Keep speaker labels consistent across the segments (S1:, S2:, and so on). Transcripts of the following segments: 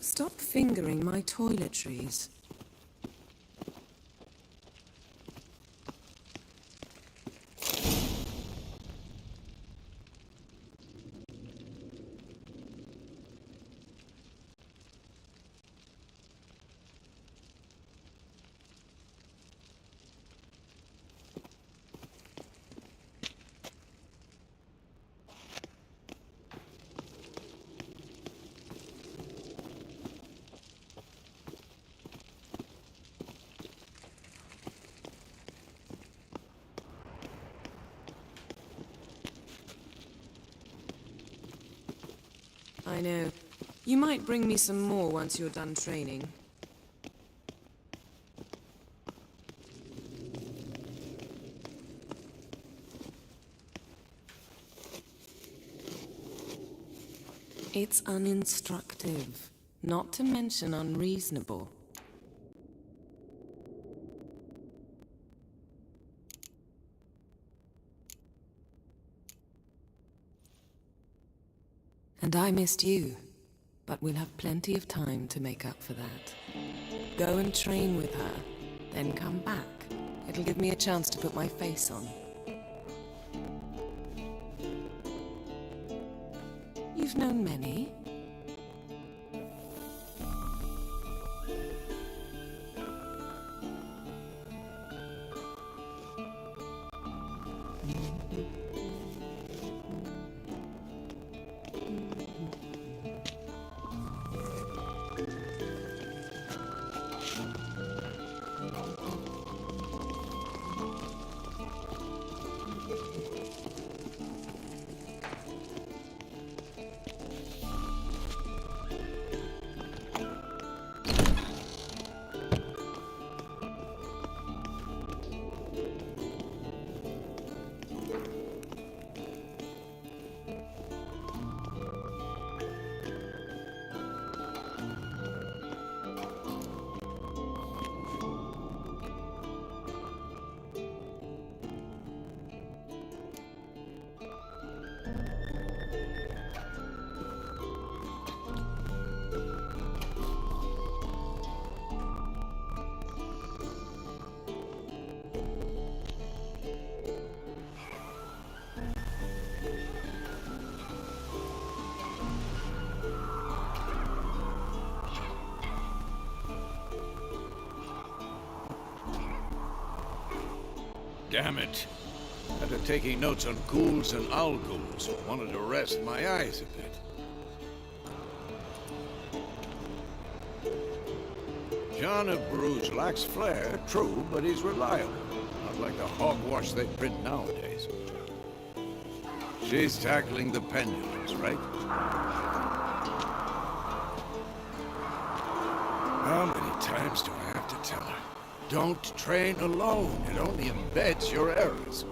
S1: Stop fingering my toiletries. I know. You might bring me some more once you're done training. It's uninstructive, not to mention unreasonable. And I missed you, but we'll have plenty of time to make up for that. Go and train with her, then come back. It'll give me a chance to put my face on. You've known many.
S2: Damn it. After taking notes on ghouls and owl-ghouls, wanted to rest my eyes a bit. John of Bruges lacks flair, true, but he's reliable. Not like the hogwash they print nowadays. She's tackling the pendulums, right? How many times do I have to tell her? Don't train alone. It only embeds your errors.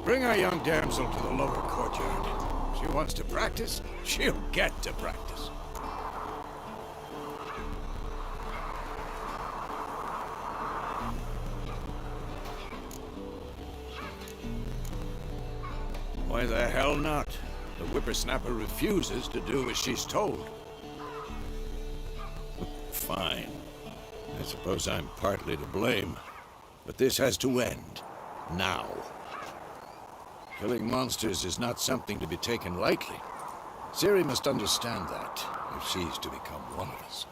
S2: Bring our young damsel to the lower courtyard. She wants to practice, she'll get to practice. Why the hell not? The whippersnapper refuses to do as she's told. Fine. I suppose I'm partly to blame, but this has to end. Now. Killing monsters is not something to be taken lightly. Ciri must understand that, if she's to become one of us.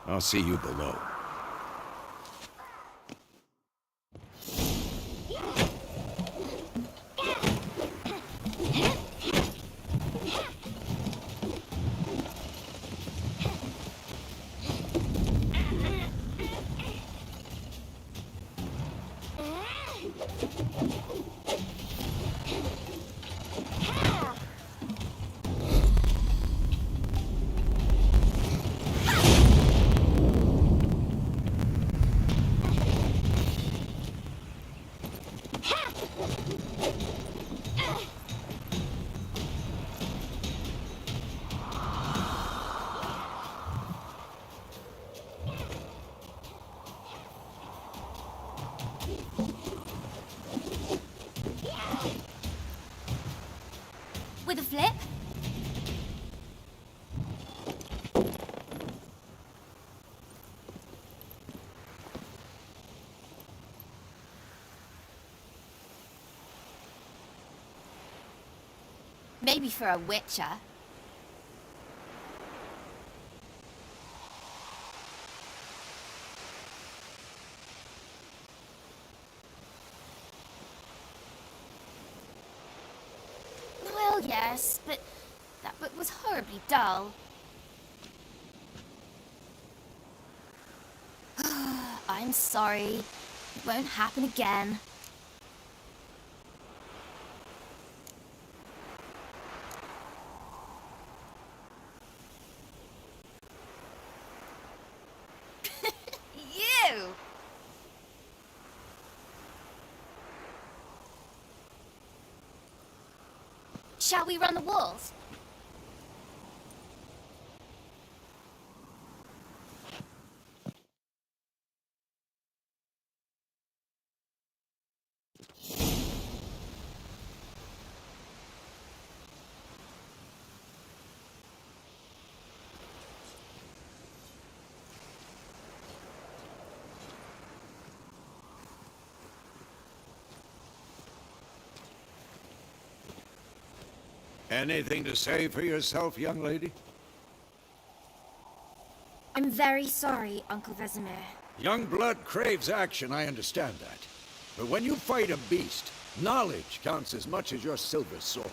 S2: I'll see you below.
S3: Maybe for a witcher. Well, yes, but that book was horribly dull. I'm sorry. It won't happen again. You! Shall we run the walls?
S2: Anything to say for yourself, young lady?
S3: I'm very sorry, Uncle Vesemir.
S2: Young blood craves action, I understand that. But when you fight a beast, knowledge counts as much as your silver sword.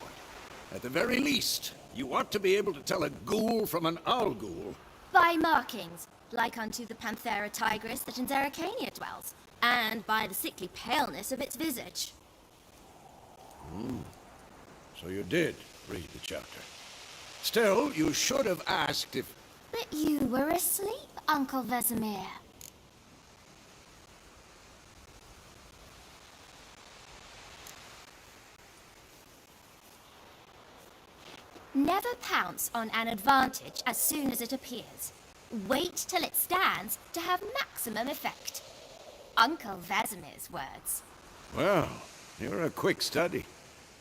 S2: At the very least, you ought to be able to tell a ghoul from an owl ghoul.
S3: By markings, like unto the Panthera tigris that in Zerrikania dwells, and by the sickly paleness of its visage.
S2: So you did read the chapter. Still, you should have asked if...
S3: But you were asleep, Uncle Vesemir. Never pounce on an advantage as soon as it appears. Wait till it stands to have maximum effect. Uncle Vesemir's words.
S2: Well, you're a quick study.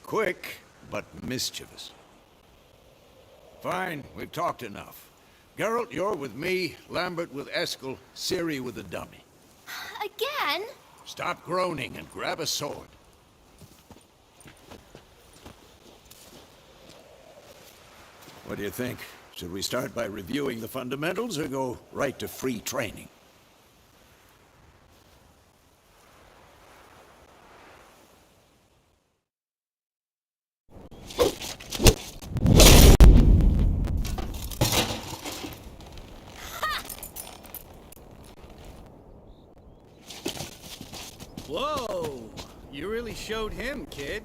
S2: Quick, but mischievous. Fine, we've talked enough. Geralt, you're with me, Lambert with Eskel, Ciri with the dummy.
S3: Again?
S2: Stop groaning and grab a sword. What do you think? Should we start by reviewing the fundamentals or go right to free training?
S4: Whoa! You really showed him, kid.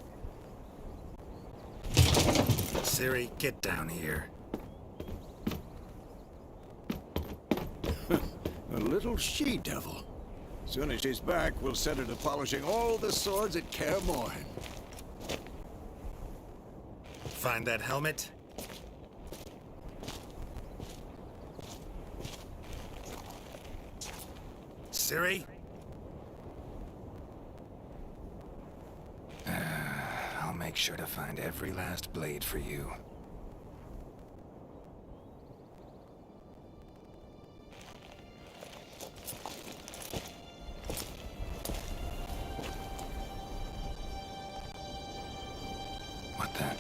S5: Ciri, get down here.
S2: A little she-devil. Soon as she's back, we'll set her to polishing all the swords at Kaer Morhen.
S5: Find that helmet? Ciri? I'll make sure to find every last blade for you. What the?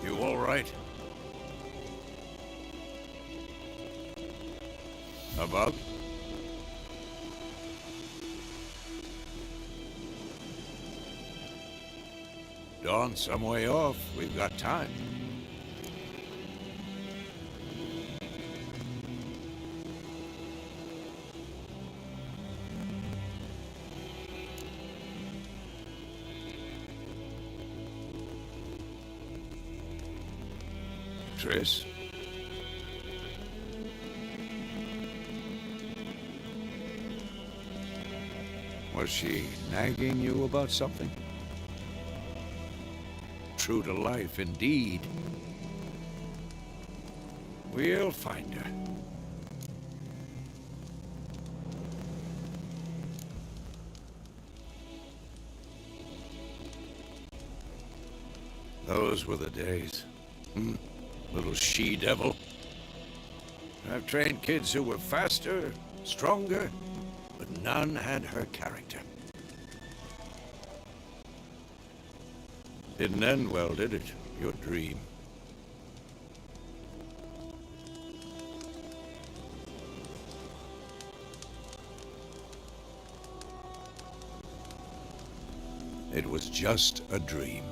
S2: You all right? About? Dawn's some way off. We've got time. Triss? Was she nagging you about something? True to life, indeed. We'll find her. Those were the days. Little she-devil. I've trained kids who were faster, stronger, but none had her character. Didn't end well, did it? Your dream. It was just a dream.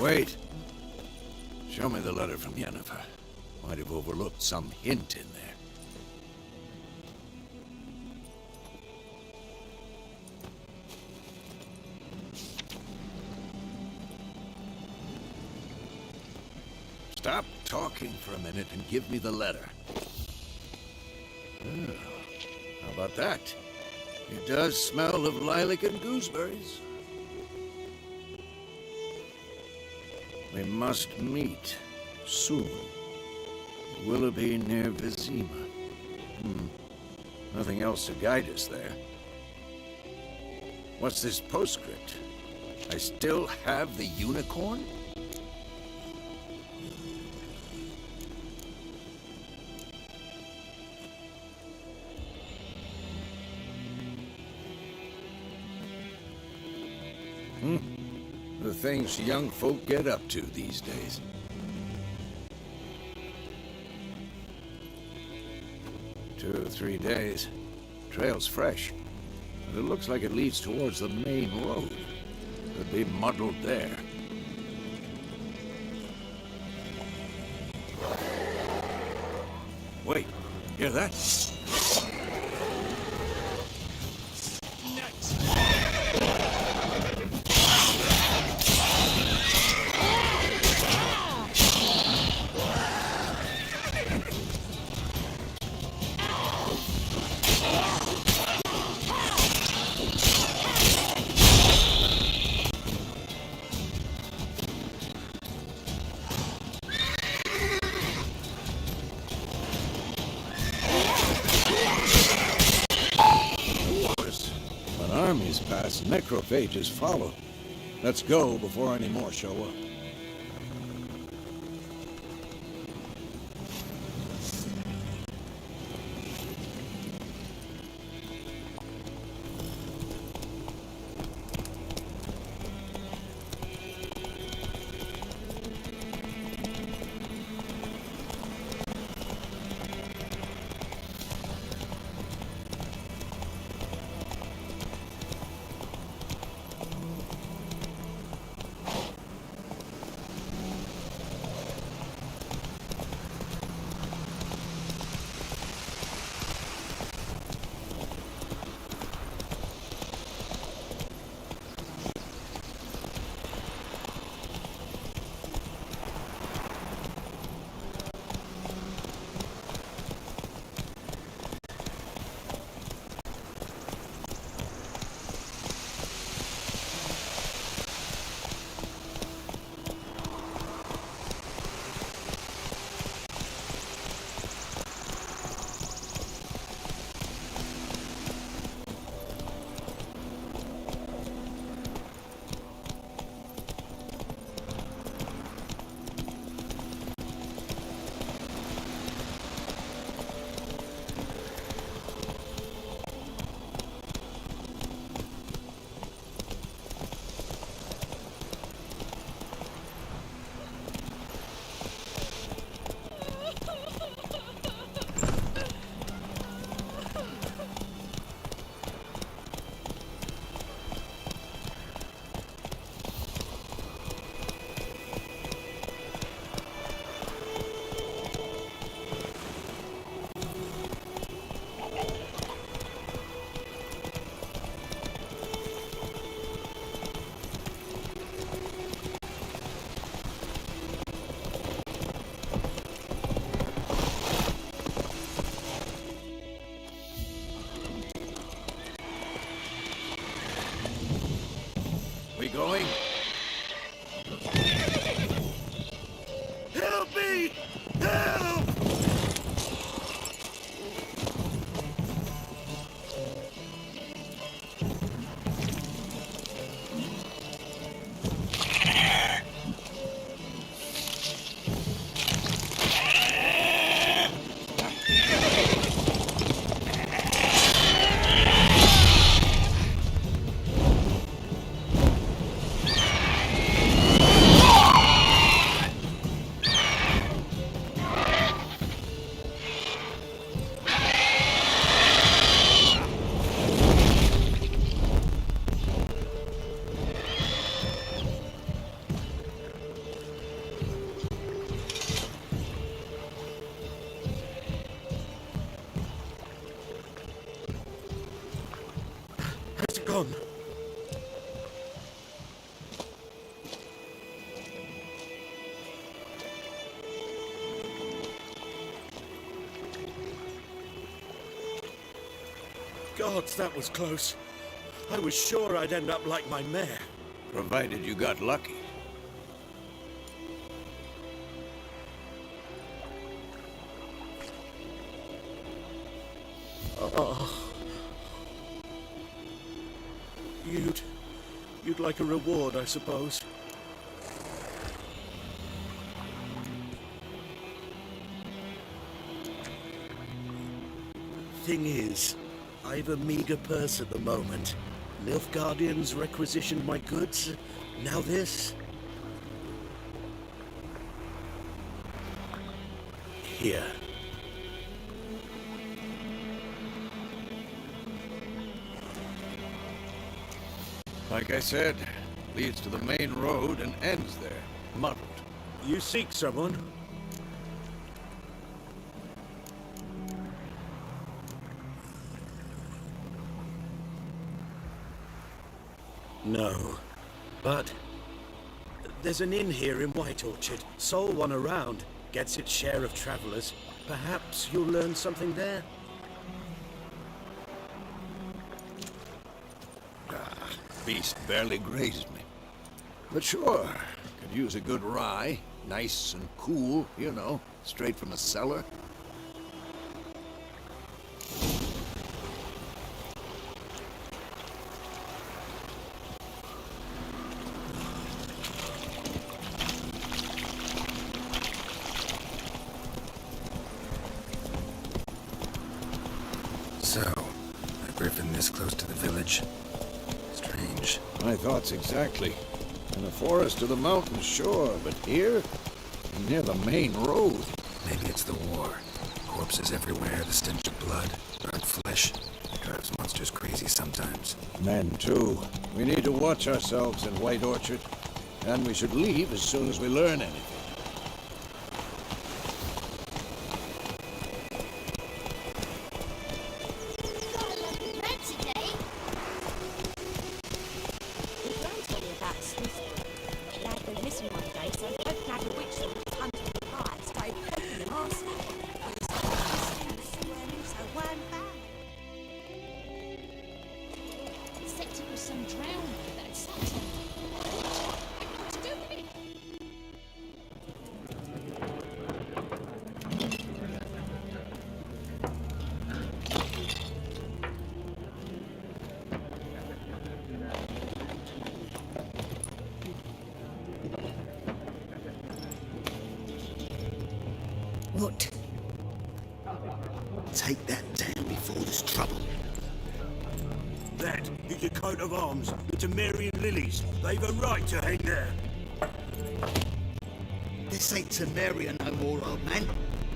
S2: Wait. Show me the letter from Yennefer. Might have overlooked some hint in there. Stop talking for a minute and give me the letter. Oh, how about that? It does smell of lilac and gooseberries. We must meet soon. Willoughby near Vizima. Nothing else to guide us there. What's this postscript? I still have the unicorn? The things young folk get up to these days. Two or 3 days. Trail's fresh. But it looks like it leads towards the main road. Could be muddled there. Wait, hear that? Armies pass, necrophages follow. Let's go before any more show up.
S6: gone. Gods, that was close. I was sure I'd end up like my mare.
S2: Provided you got lucky.
S6: You'd like a reward, I suppose. Thing is, I've a meager purse at the moment. Nilfgaardians requisitioned my goods. Now this. Here.
S2: Like I said, leads to the main road and ends there, muddled.
S6: You seek someone? No, but there's an inn here in White Orchard. Sole one around, gets its share of travelers. Perhaps you'll learn something there?
S2: Beast barely grazed me. But sure, could use a good rye. Nice and cool, you know, straight from a cellar.
S5: So, a griffin this close to the village. Strange.
S2: My thoughts exactly. In the forest or the mountains, sure, but here? Near the main road.
S5: Maybe it's the war. Corpses everywhere, the stench of blood, burnt flesh. Drives monsters crazy sometimes.
S2: Men, too. We need to watch ourselves in White Orchard. And we should leave as soon as we learn anything.
S3: Got a lovely red today.
S7: It don't tell you about Swiss. It had been missing one day, so both had a witch that was hunting the fire, started poking them arse. So one bang.
S3: Except it was some drowning that had sucked him. What to do with it?
S8: What? Take that down before there's trouble.
S6: That is a coat of arms, the Temerian lilies. They've a right to hang there.
S8: This ain't Temeria no more, old man.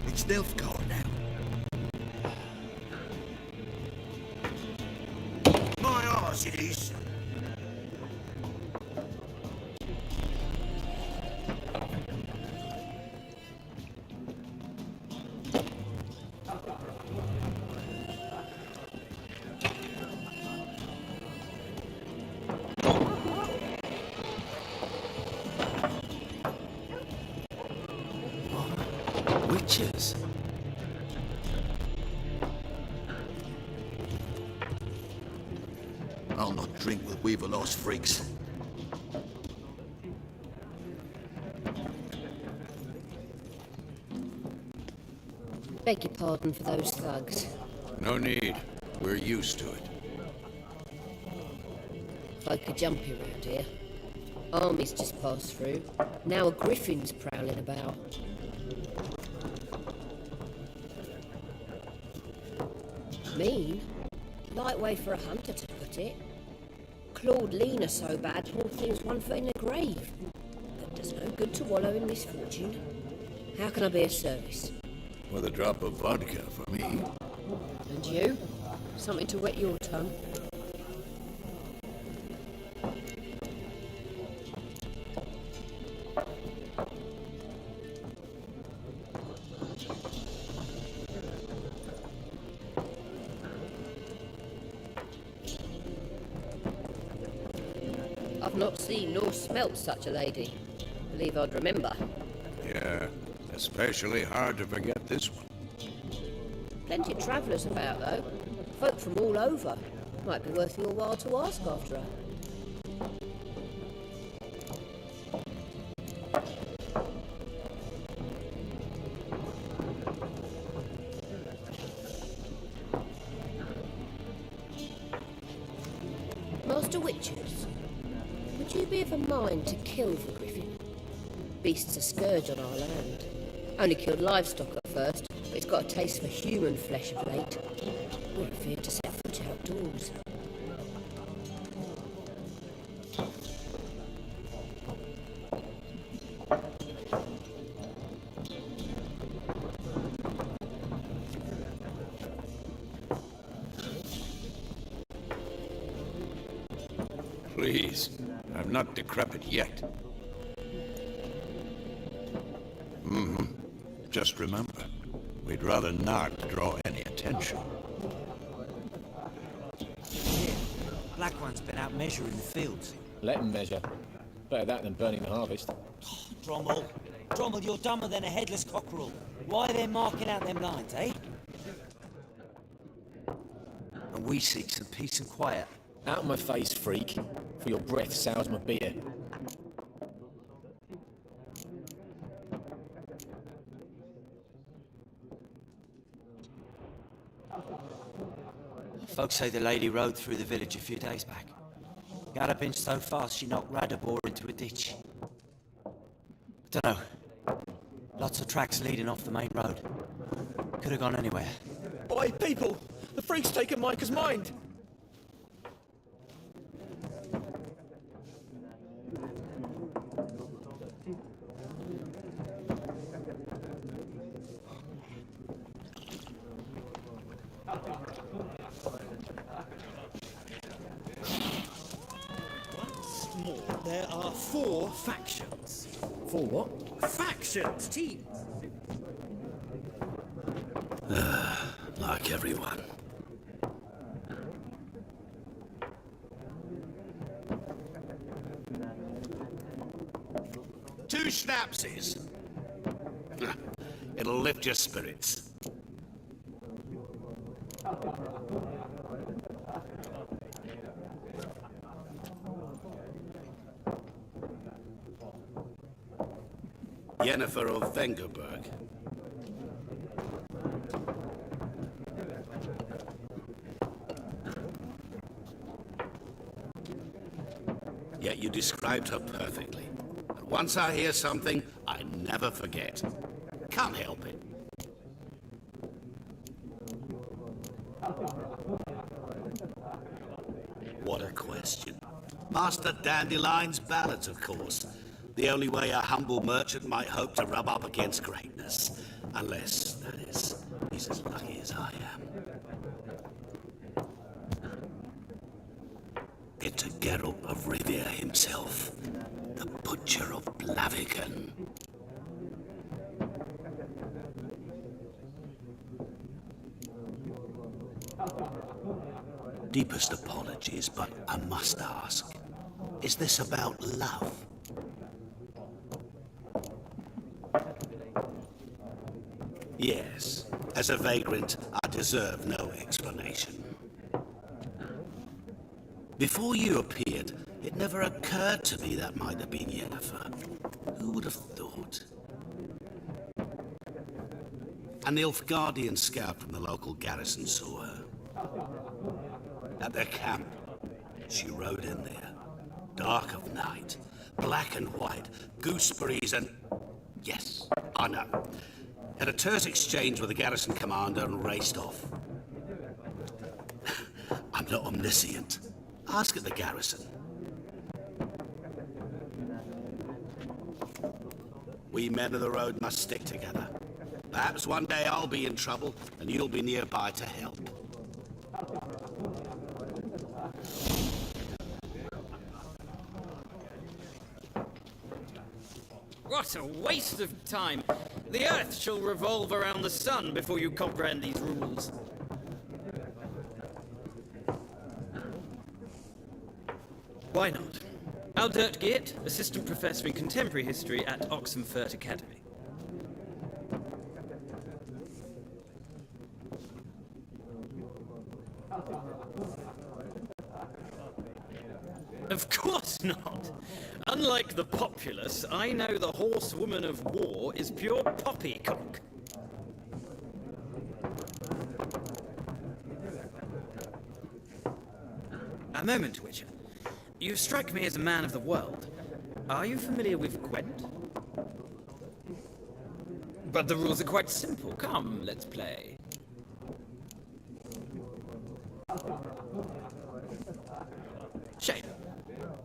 S8: It's Nilfgaard now.
S6: My arse it is.
S8: Witches. I'll not drink with Weaver-lost freaks.
S9: Beg your pardon for those thugs.
S2: No need. We're used to it.
S9: Folk are jumpy around here. Armies just passed through. Now a griffin's prowling about. Mean? Light way for a hunter to put it. Clawed lean are so bad, poor thing's 1 foot in the grave. But does no good to wallow in misfortune. How can I be of service?
S2: With a drop of vodka for me.
S9: And you? Something to wet your tongue? I've not seen nor smelt such a lady. Believe I'd remember.
S2: Yeah, especially hard to forget this one.
S9: Plenty of travellers about, though. Folk from all over. Might be worth your while to ask after her. Master Witchers, would you be of a mind to kill the griffin? Beast's a scourge on our land. Only killed livestock at first, but it's got a taste for human flesh of late. We're afraid to set foot outdoors.
S2: Please, I'm not decrepit yet. Just remember, we'd rather not draw any attention.
S10: Black One's been out measuring the fields.
S11: Let him measure. Better that than burning the harvest.
S10: Drommel, you're dumber than a headless cockerel. Why are they marking out them lines, eh? And we seek some peace and quiet.
S11: Out of my face, freak, for your breath sours my beer.
S10: Folks say the lady rode through the village a few days back. Galloping so fast she knocked Radabor into a ditch. Dunno. Lots of tracks leading off the main road. Could have gone anywhere.
S11: Oi, people! The freak's taken Micah's mind!
S6: There are 4 factions.
S11: 4 what?
S6: Factions, teams.
S5: Like everyone.
S8: Two schnapsies. It'll lift your spirits. Yennefer of Vengerberg. Yet you described her perfectly. And once I hear something, I never forget. Can't help it. What a question. Master Dandelion's ballads, of course. The only way a humble merchant might hope to rub up against greatness. Unless, that is, he's as lucky as I am. It's a Geralt of Rivia himself, the Butcher of Blaviken. Deepest apologies, but I must ask, is this about love? Yes, as a vagrant, I deserve no explanation. Before you appeared, it never occurred to me that might have been Yennefer. Who would have thought? A Nilfgaardian scout from the local garrison saw her. At their camp, she rode in there. Dark of night, black and white, gooseberries and... Yes, I know. Had a terse exchange with the garrison commander and raced off. I'm not omniscient. Ask at the garrison. We men of the road must stick together. Perhaps one day I'll be in trouble and you'll be nearby to help.
S4: What a waste of time! The Earth shall revolve around the sun before you comprehend these rules. Why not? Albert Geert, Assistant Professor in Contemporary History at Oxenfurt Academy. Of course not. Unlike the populace, I know the horsewoman of war is pure poppycock. A moment, Witcher. You strike me as a man of the world. Are you familiar with Gwent? But the rules are quite simple. Come, let's play. Shame.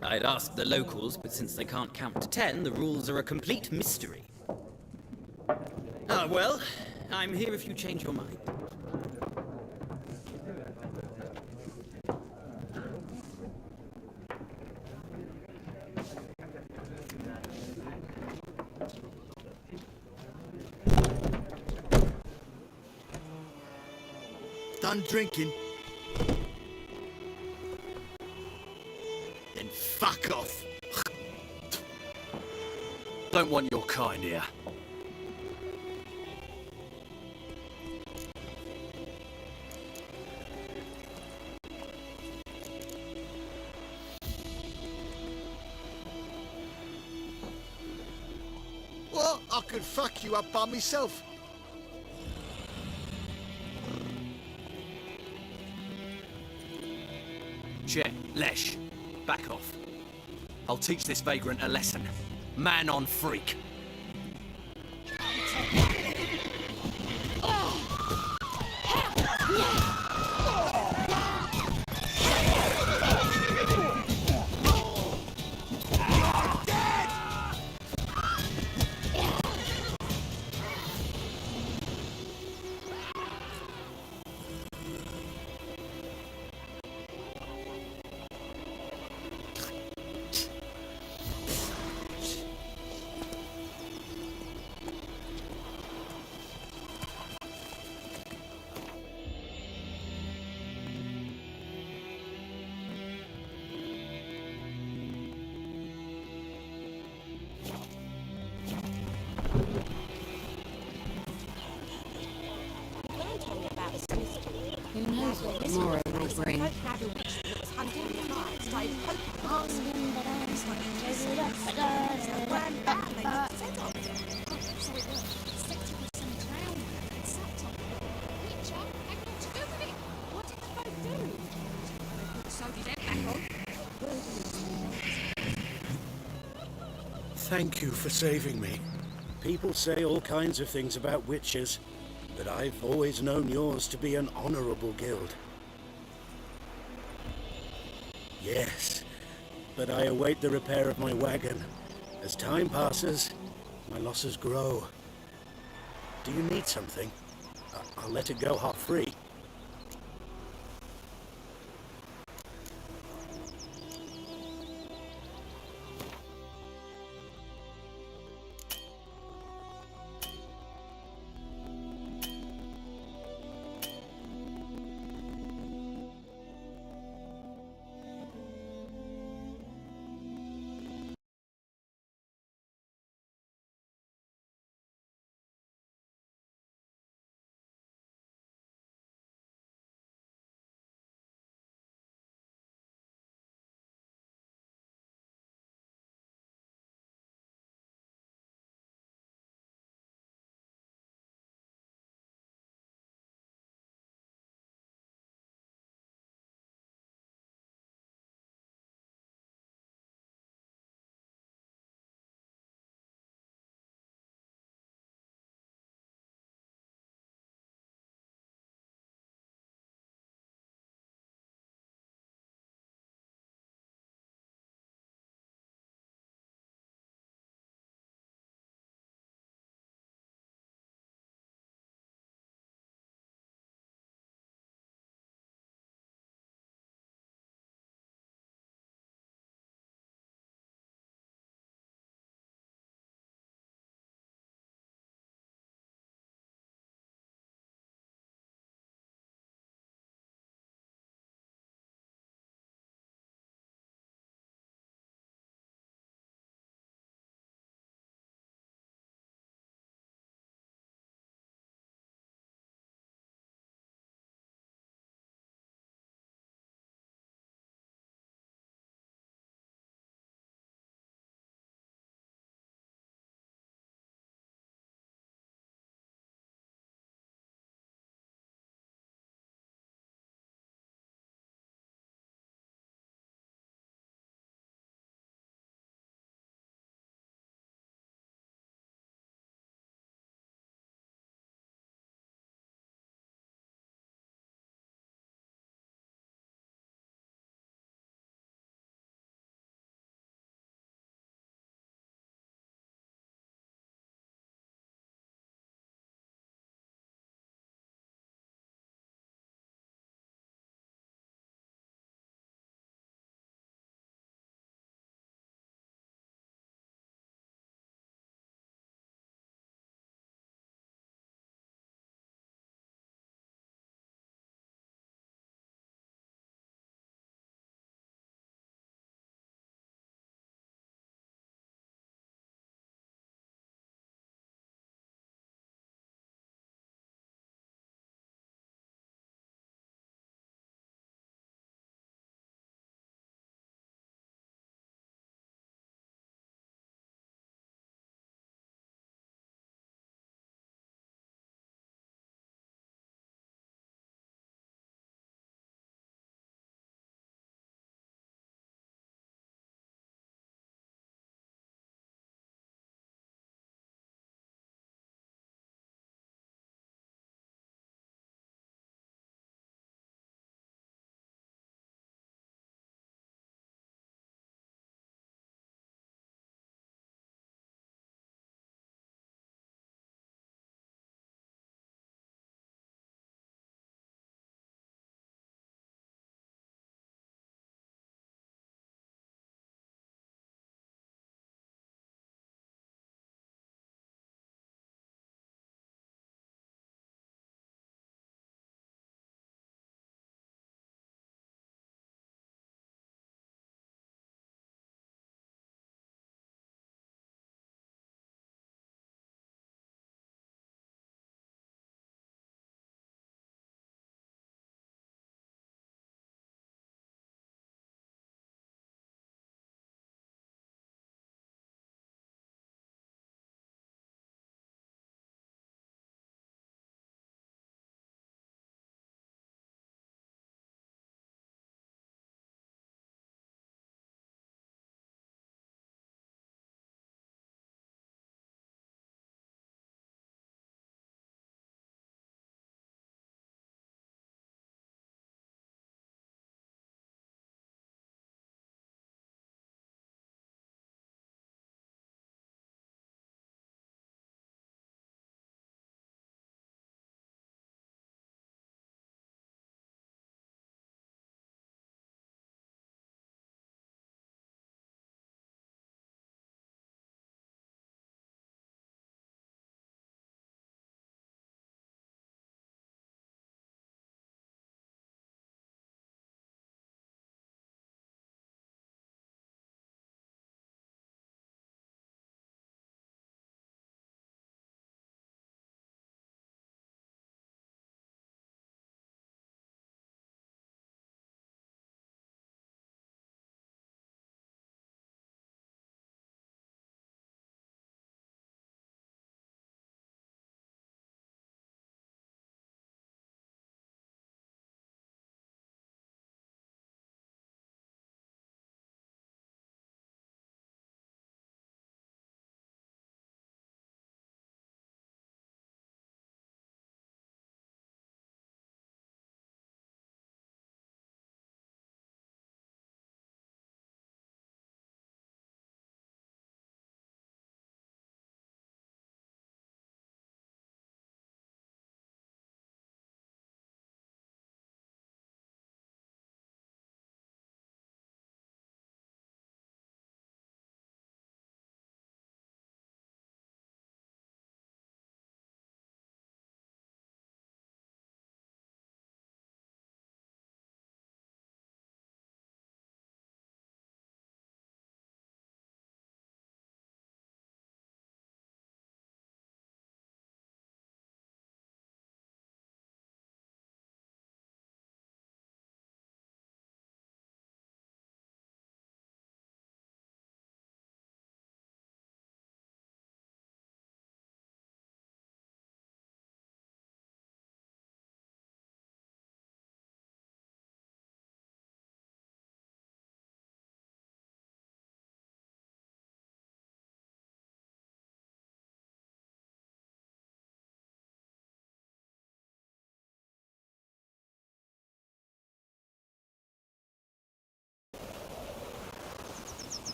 S4: I'd ask the locals, but since they can't count to 10, the rules are a complete mystery. Ah, well, I'm here if you change your mind.
S12: Done drinking? Then fuck off.
S11: Don't want your kind here.
S12: Well, I could fuck you up by myself.
S11: Che, Lesh, back off. I'll teach this vagrant a lesson. Man on freak.
S7: Who knows what tomorrow will bring?
S6: Thank you for saving me. People say all kinds of things about witches, but I've always known yours to be an honorable guild. Yes, but I await the repair of my wagon. As time passes, my losses grow. Do you need something? I'll let it go half-free.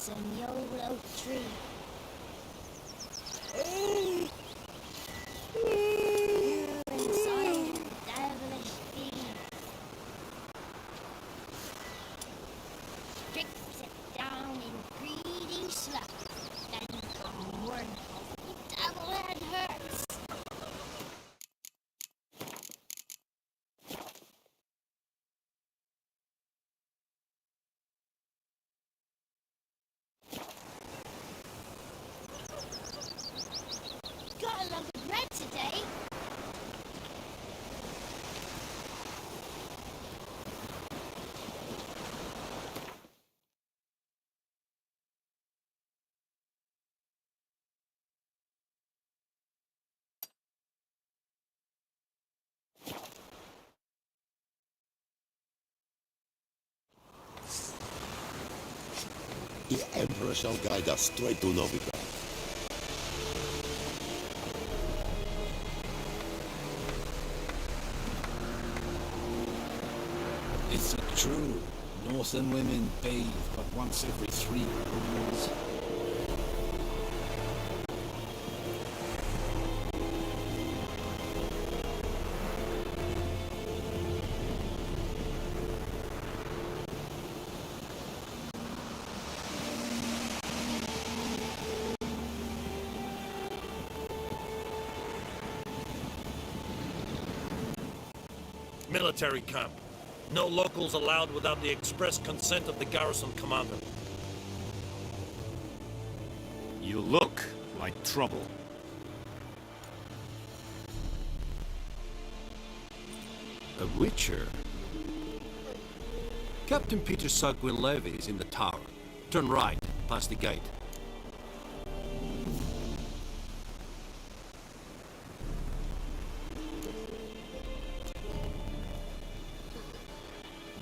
S3: lonesome YOLO tree. You inside devilish fiend. Strips it down in greedy sloth, then come wormhole. The devil head hurts. Got a lump of bread today.
S13: The Emperor shall guide us straight to Novigrad.
S5: Is it true? Northern women bathe but once every 3 moons.
S14: Military camp. No locals allowed without the express consent of the garrison commander.
S11: You look like trouble.
S5: A witcher? Captain Peter Sagwin-Levy is in the tower. Turn right, past the gate.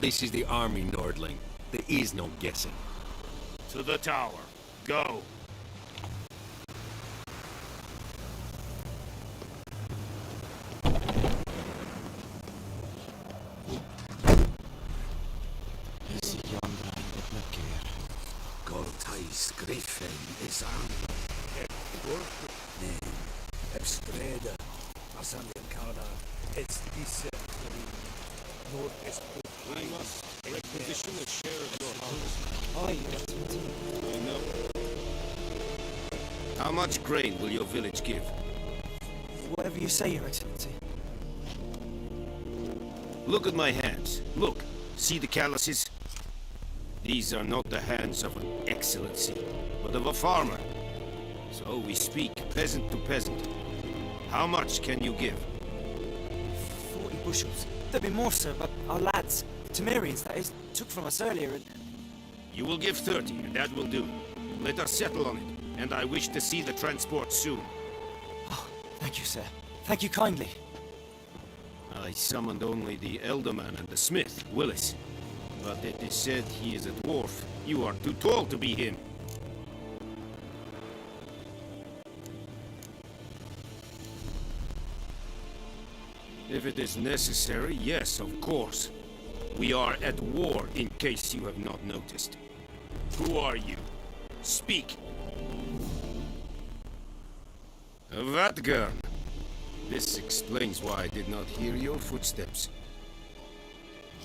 S5: This is the army, Nordling. There is no guessing.
S14: To the tower. Go.
S5: Is yonder in the care? Cortais Griffin is on. Name. Estreda. Asandiancada. It's deceptive. North I must requisition a share of your house.
S10: Aye, Excellency.
S11: I know. How much grain will your village give?
S10: Whatever you say, Your Excellency.
S11: Look at my hands. Look. See the calluses? These are not the hands of an excellency, but of a farmer. So we speak peasant to peasant. How much can you give?
S10: 40 bushels. There'd be more, sir, but our lads, the Temerians, that is, took from us earlier and...
S11: You will give 30, and that will do. Let us settle on it, and I wish to see the transport soon.
S10: Oh, thank you, sir. Thank you kindly.
S11: I summoned only the Elderman and the smith, Willis. But it is said he is a dwarf. You are too tall to be him. If it is necessary, yes, of course. We are at war, in case you have not noticed. Who are you? Speak! Vatgern! This explains why I did not hear your footsteps.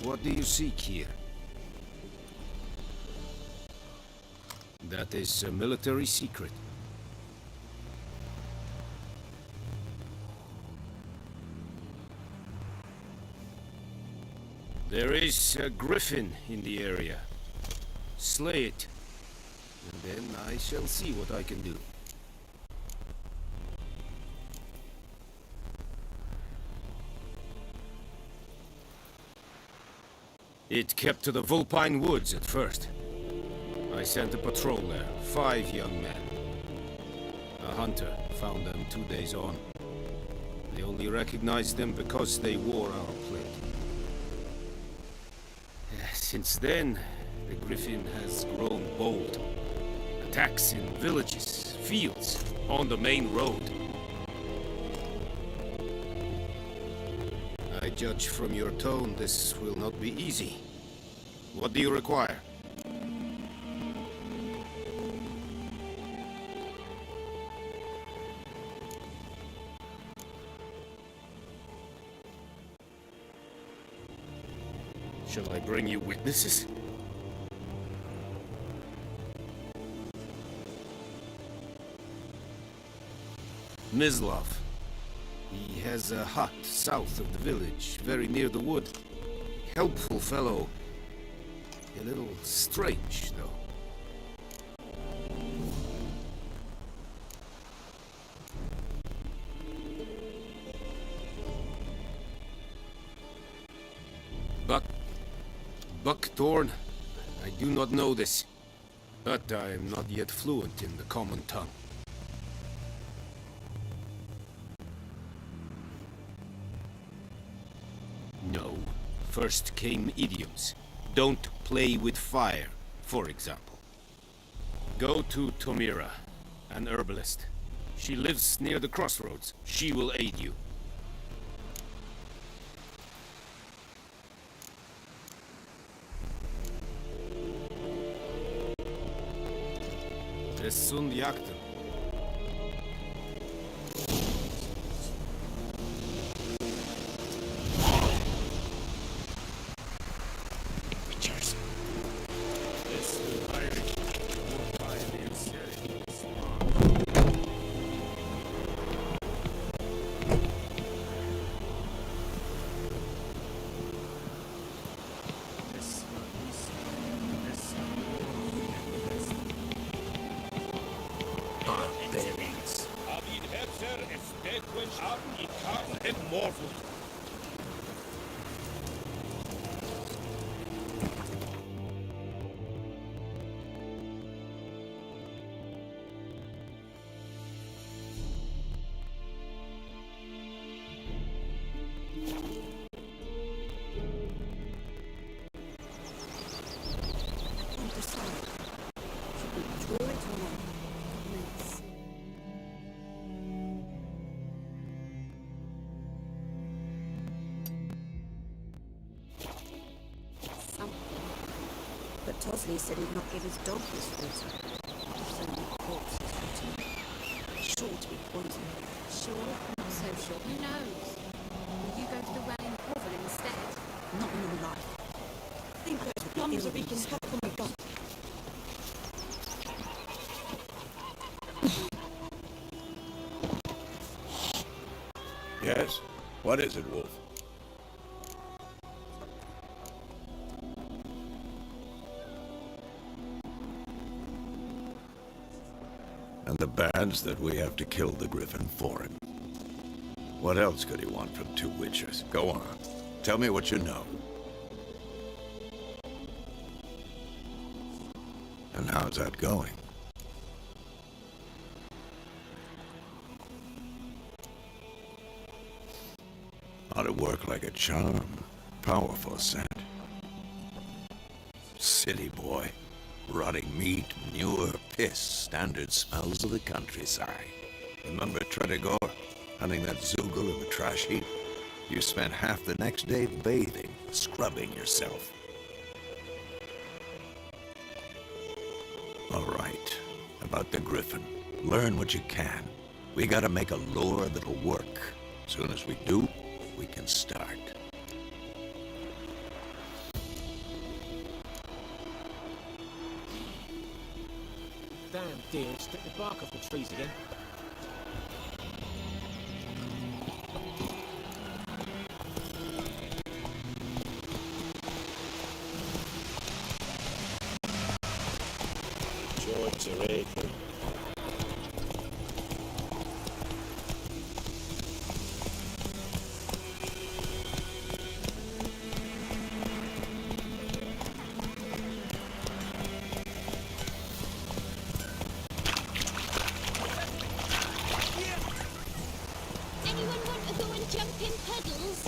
S11: What do you seek here? That is a military secret. There is a griffin in the area. Slay it, and then I shall see what I can do. It kept to the Vulpine Woods at first. I sent a patrol there, 5 young men. A hunter found them 2 days on. They only recognized them because they wore our plate. Since then, the Griffin has grown bold. Attacks in villages, fields, on the main road. I judge from your tone this will not be easy. What do you require? Shall I bring you witnesses? Mislov. He has a hut south of the village, very near the wood. Helpful fellow. A little strange, though. Buckthorn? I do not know this, but I am not yet fluent in the common tongue. No. First came idioms. Don't play with fire, for example. Go to Tomira, an herbalist. She lives near the crossroads. She will aid you. Es sunt jakten.
S7: But Tosley said he'd not give his dog this water. There's so many corpses written. Sure to be poison.
S15: Sure, not so sure. Who knows? Will you go to the well in Corval instead?
S7: Not in real life. Think those plums are wreaking havoc on my dog.
S2: Yes? What is it, Wolf? And the bad's that we have to kill the Griffin for him. What else could he want from two witches? Go on. Tell me what you know. And how's that going? Ought to work like a charm. Powerful scent. City boy. Rotting meat, manure, piss, standard smells of the countryside. Remember Tredigor? Hunting that Zoogle in the trash heap? You spent half the next day bathing, scrubbing yourself. All right, about the Griffin. Learn what you can. We gotta make a lure that'll work. Soon as we do, we can start.
S16: Damn deer, it's stripped the bark off the trees again.
S6: George Zareko.
S3: Anyone want to go and jump in puddles?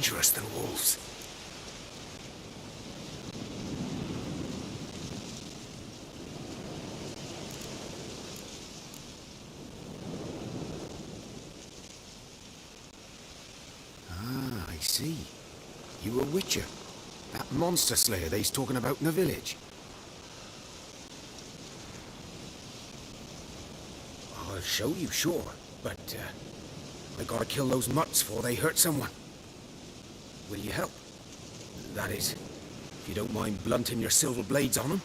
S5: dangerous than wolves. Ah, I see. You a witcher. That monster slayer they's talking about in the village. I'll show you, sure. But, I gotta kill those mutts before they hurt someone. Will you help? That is, if you don't mind blunting your silver blades on them.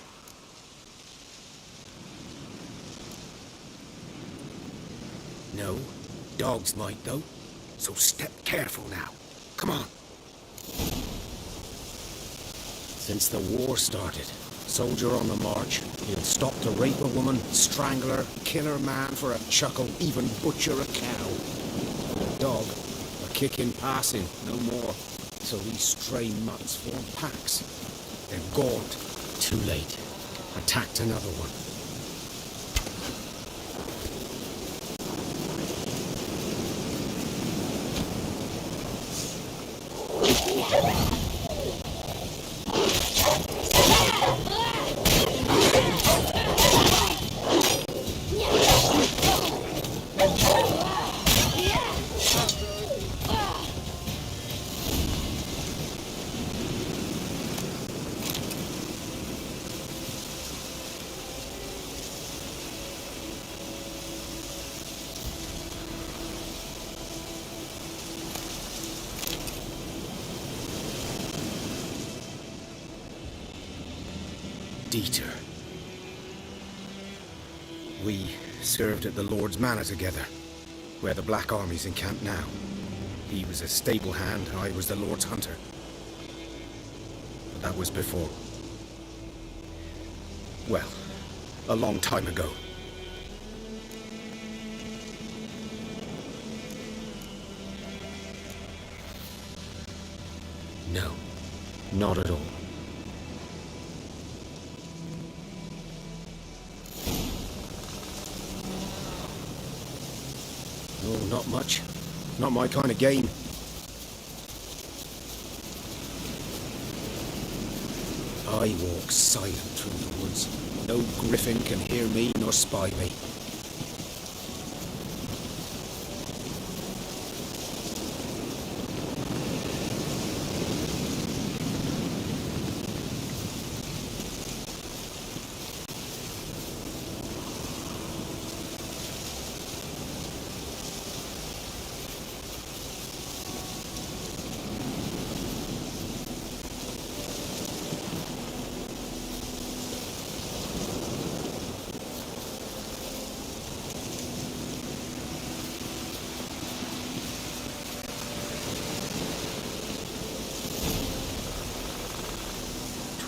S5: No, dogs might though, so step careful now. Come on. Since the war started, soldier on the march, he'll stop to rape a woman, strangle her, kill her man for a chuckle, even butcher a cow. A dog, a kick in passing, no more. So these stray mutts form packs. They're gaunt. Too late. Attacked another one. Dieter. We served at the Lord's Manor together, where the Black Army's encamped now. He was a stable hand, I was the Lord's hunter. But that was before. Well, a long time ago. No, not at all. Oh, not much. Not my kind of game. I walk silent through the woods. No griffin can hear me nor spy me.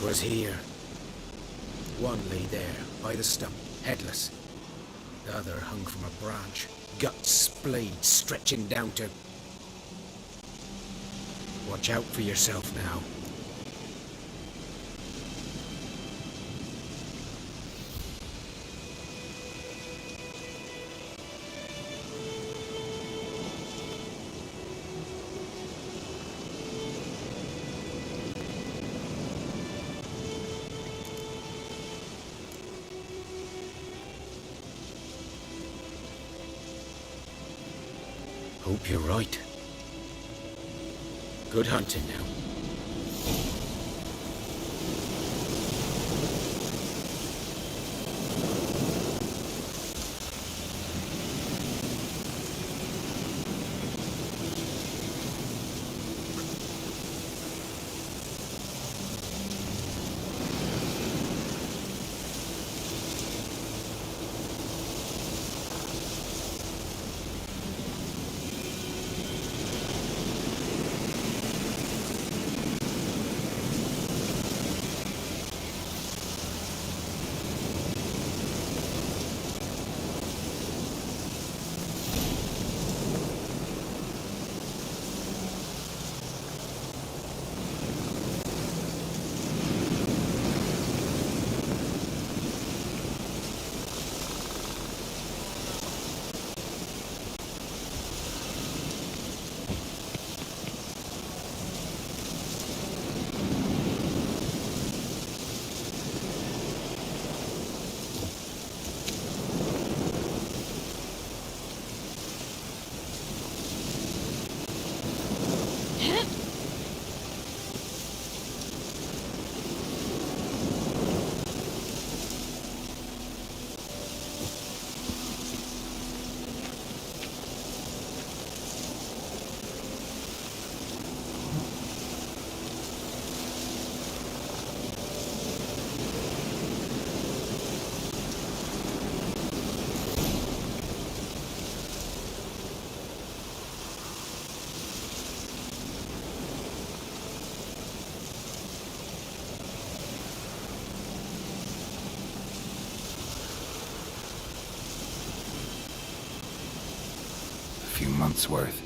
S5: Was here. One lay there, by the stump, headless. The other hung from a branch, guts splayed, stretching down to... Watch out for yourself now. Hope you're right. Good hunting now.
S2: month's worth.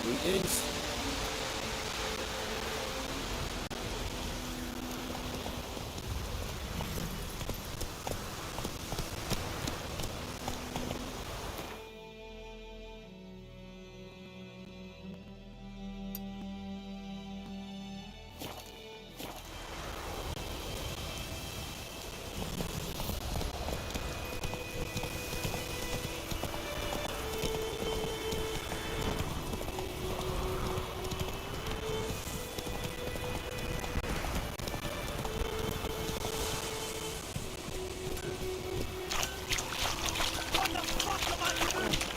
S5: Greetings.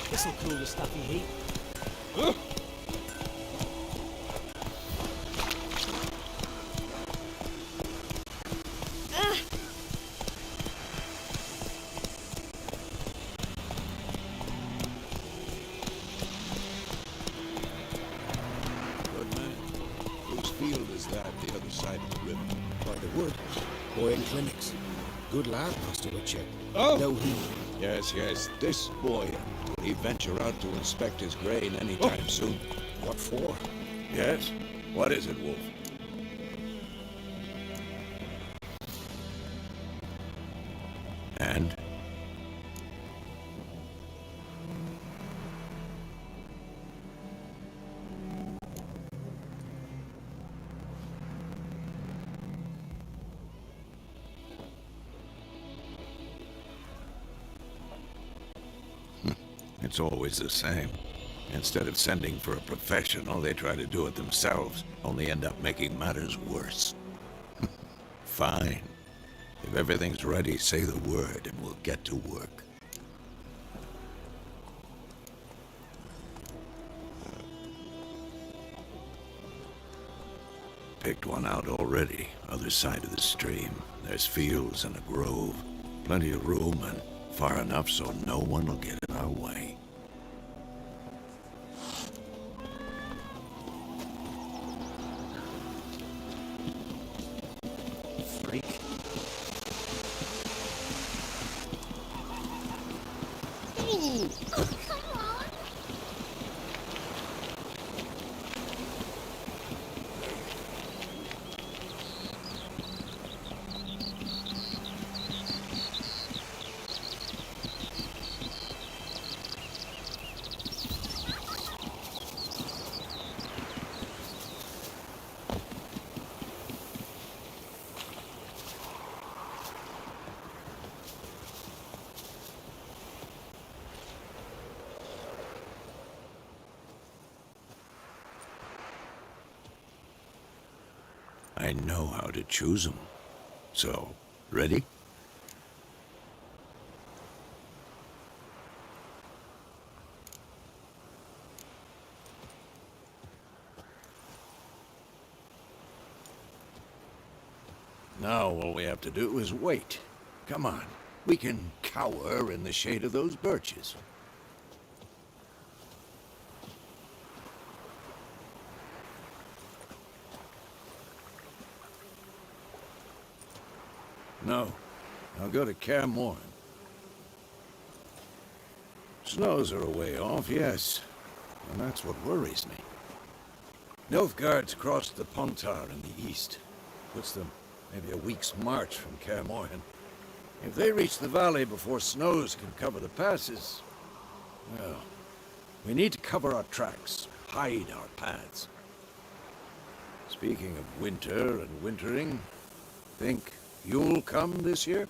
S16: This'll cool the stuffy heat.
S2: Good man. Whose field is that, the other side of the river?
S5: By the wood. Boy in clinics. Good lad, Master Witcher.
S2: Oh!
S5: No, he...
S2: Yes, yes, this boy. Will he venture out to inspect his grain anytime soon?
S5: What for?
S2: Yes? What is it, Wolf? And? It's always the same. Instead of sending for a professional, they try to do it themselves, only end up making matters worse. Fine. If everything's ready, say the word and we'll get to work. Picked one out already, other side of the stream. There's fields and a grove. Plenty of room and far enough so no one will get in our way.
S10: Freak.
S3: Oh, come on!
S2: I know how to choose them. So, ready? Now all we have to do is wait. Come on. We can cower in the shade of those birches. No. I'll go to Kaer Morhen. Snows are a way off, yes. And that's what worries me. Nilfgaard's crossed the Pontar in the east. Puts them maybe a week's march from Kaer Morhen. If they reach the valley before snows can cover the passes, well, we need to cover our tracks, hide our paths. Speaking of winter and wintering, think you'll come this year?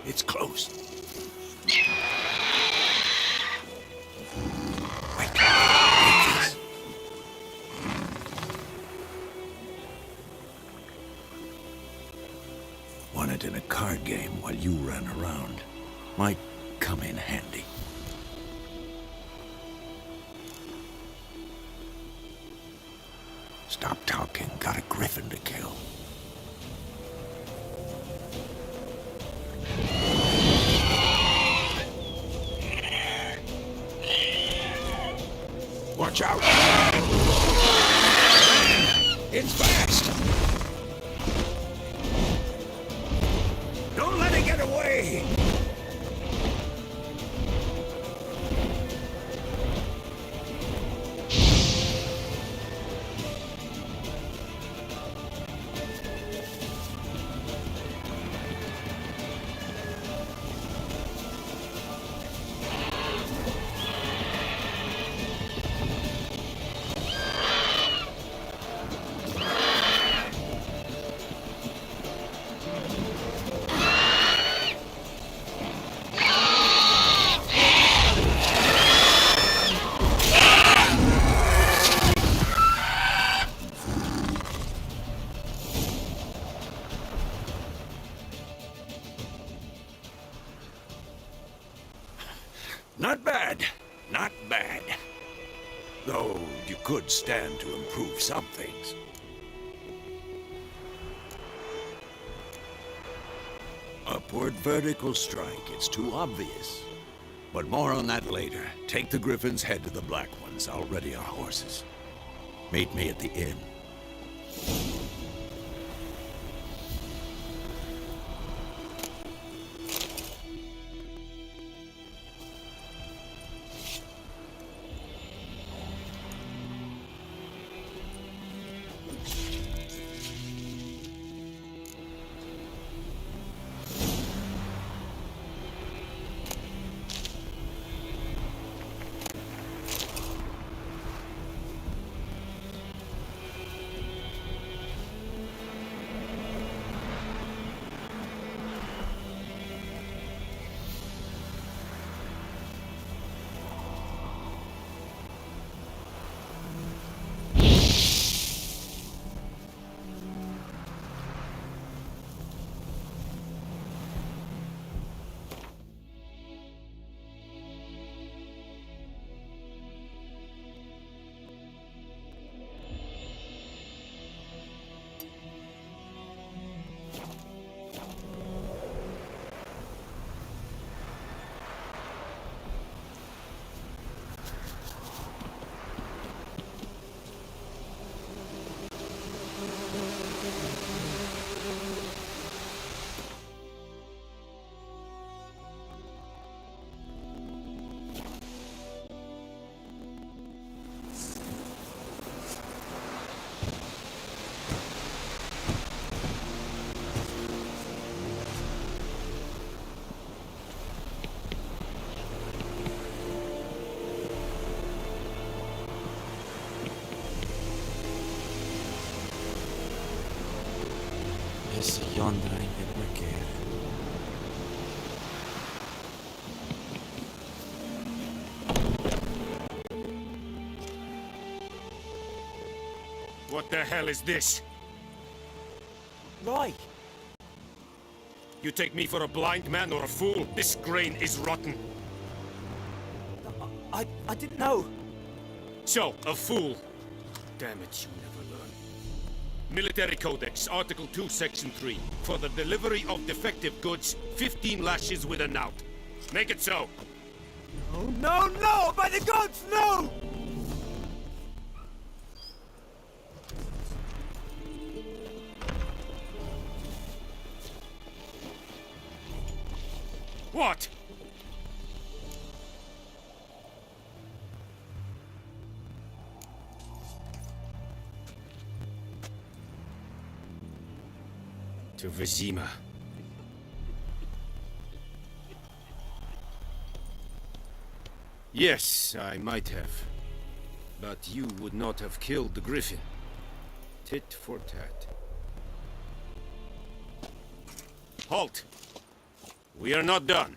S2: It's close. Wait. This. Won it in a card game while you ran around. Might come in handy. Stop talking. Got a griffin to kill. Watch out! It's fast! Don't let it get away! Not bad. Not bad. Though you could stand to improve some things. Upward vertical strike. It's too obvious. But more on that later. Take the griffins, head to the black ones. I'll ready our horses. Meet me at the inn.
S10: Is yonder ein wicker.
S11: What the hell is this?
S10: Right.
S11: You take me for a blind man or a fool? This grain is rotten.
S10: I didn't know.
S11: So, a fool. Damn it, you never learn. Military Codex, Article 2, Section 3. For the delivery of defective goods, 15 lashes with a knout. Make it so.
S10: Oh, no, no! By the gods, no!
S11: What? To Vizima. Yes, I might have. But you would not have killed the griffin. Tit for tat. Halt! We are not done.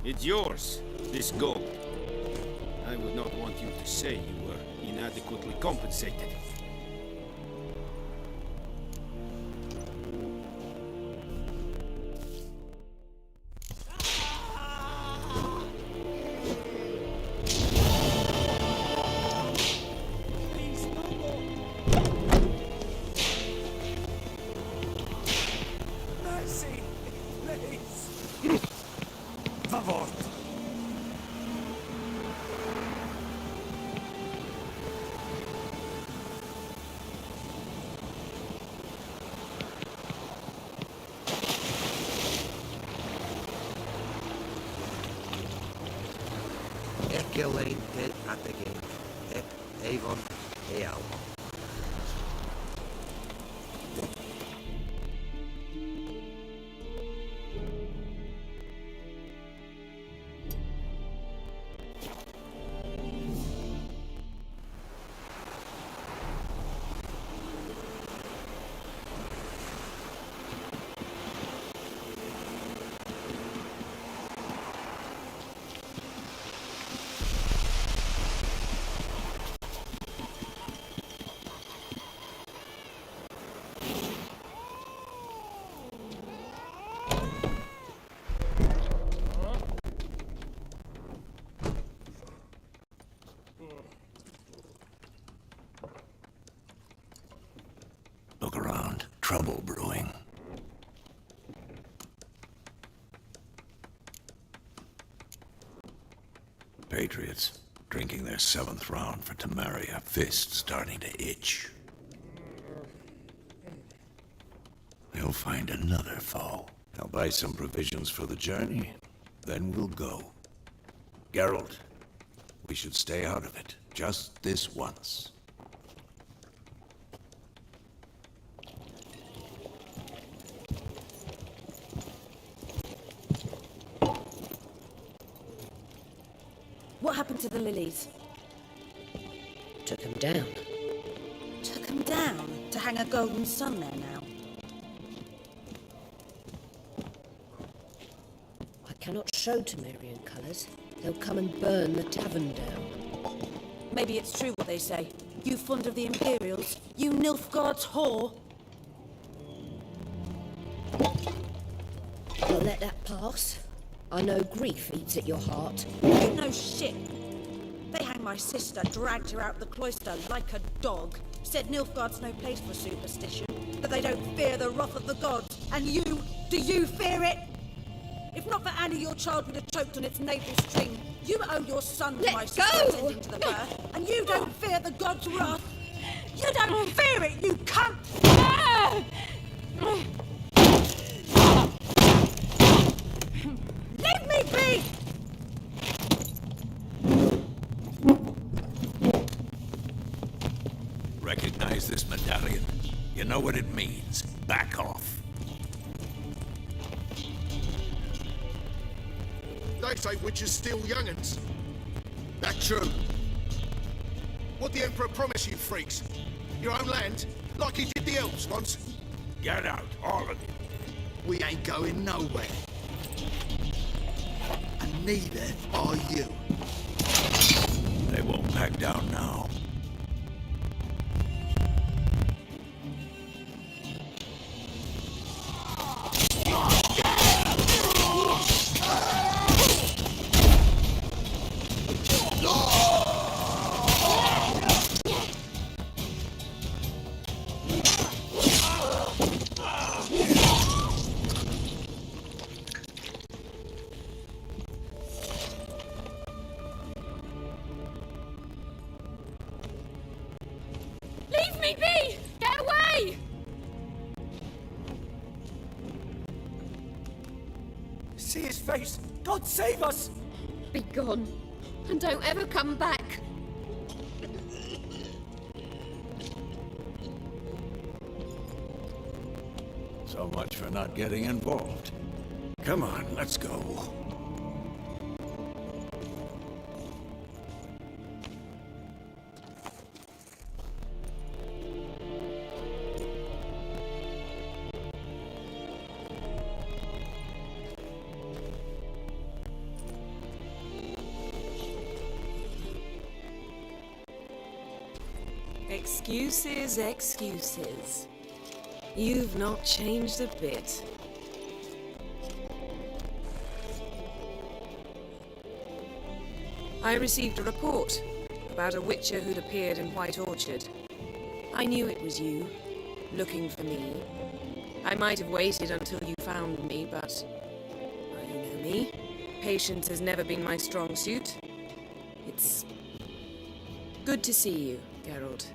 S11: It's yours, this gold. I would not want you to say you were inadequately compensated.
S17: Elaine Pitt at the game. Avon, Al.
S2: Look around. Trouble brewing. Patriots drinking their 7th round for Tamaria, fist starting to itch. They'll find another foe. I'll buy some provisions for the journey, then we'll go. Geralt, we should stay out of it, just this once.
S18: What happened to the lilies?
S9: Took them down.
S18: Took them down to hang a golden sun there now.
S9: I cannot show Temerian colours. They'll come and burn the tavern down.
S18: Maybe it's true what they say. You fond of the Imperials? You Nilfgaard's whore?
S9: I'll let that pass. I know grief eats at your heart.
S18: You know shit. They hanged my sister, dragged her out the cloister like a dog. Said Nilfgaard's no place for superstition, that they don't fear the wrath of the gods. And you, do you fear it? If not for Annie, your child would have choked on its navel string. You owe your son to my sister sending to the birth, and you don't fear the gods' wrath. You don't fear it, you cunt! Leave me be!
S2: Recognize this medallion? You know what it means. Back off.
S12: They say witches steal young'uns. That true? What the Emperor promised you freaks? Your own land? Like he did the elves once?
S2: Get out, all of you.
S12: We ain't going nowhere. And neither are you.
S2: They won't back down now.
S15: Leave me be! Get away!
S10: See his face! God save us!
S15: Be gone. And don't ever come back.
S2: So much for not getting involved. Come on, let's go.
S1: Excuses, excuses. You've not changed a bit. I received a report about a witcher who'd appeared in White Orchard. I knew it was you, looking for me. I might have waited until you found me, but... well, you know me. Patience has never been my strong suit. It's... good to see you, Geralt.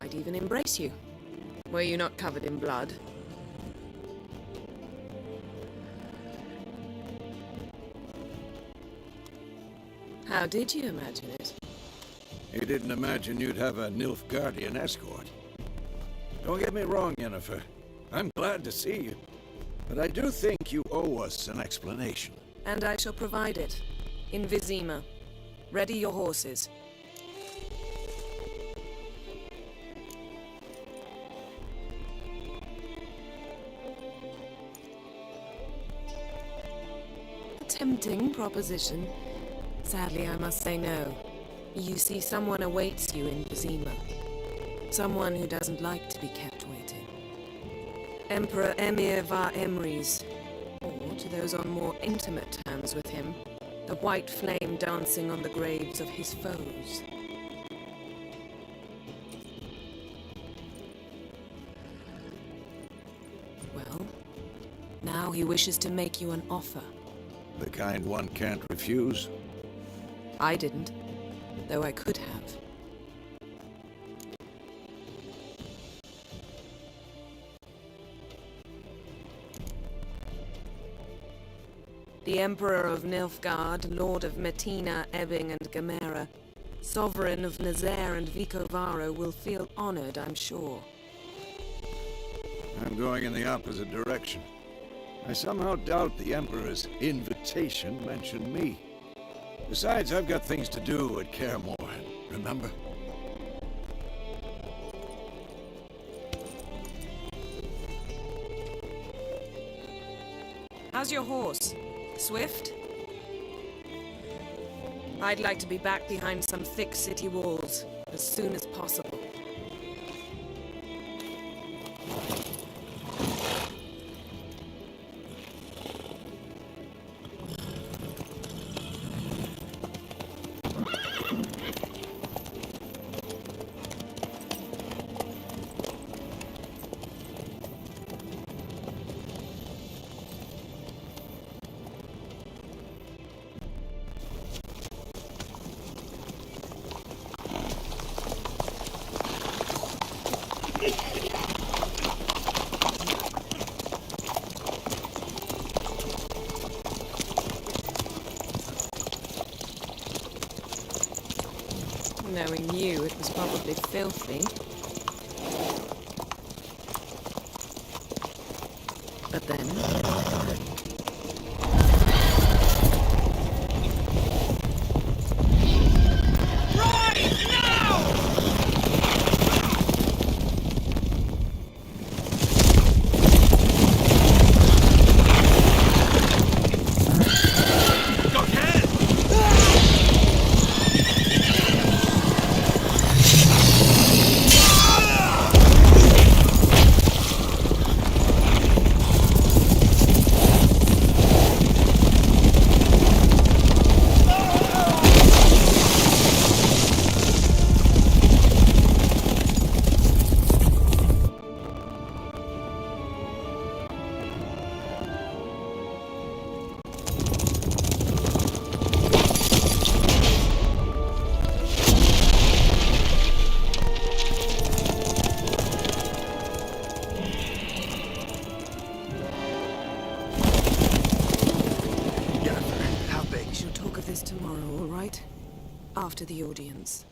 S1: I'd even embrace you. Were you not covered in blood? How did you imagine it?
S2: You didn't imagine you'd have a Nilfgaardian escort. Don't get me wrong, Yennefer. I'm glad to see you. But I do think you owe us an explanation.
S1: And I shall provide it. In Vizima. Ready your horses. A tempting proposition. Sadly, I must say no. You see, someone awaits you in Vizima. Someone who doesn't like to be kept waiting. Emperor Emir var Emrys, or to those on more intimate terms with him, the white flame dancing on the graves of his foes. Well, now he wishes to make you an offer.
S2: The kind one can't refuse.
S1: I didn't, though I could have. The Emperor of Nilfgaard, Lord of Metina, Ebbing and Gamera, Sovereign of Nazaire and Vicovaro will feel honored, I'm sure.
S2: I'm going in the opposite direction. I somehow doubt the Emperor's invitation mentioned me. Besides, I've got things to do at Kaer Morhen, remember?
S1: How's your horse? Swift? I'd like to be back behind some thick city walls as soon as possible. Knowing you, it was probably filthy. But then... this tomorrow, all right? After the audience.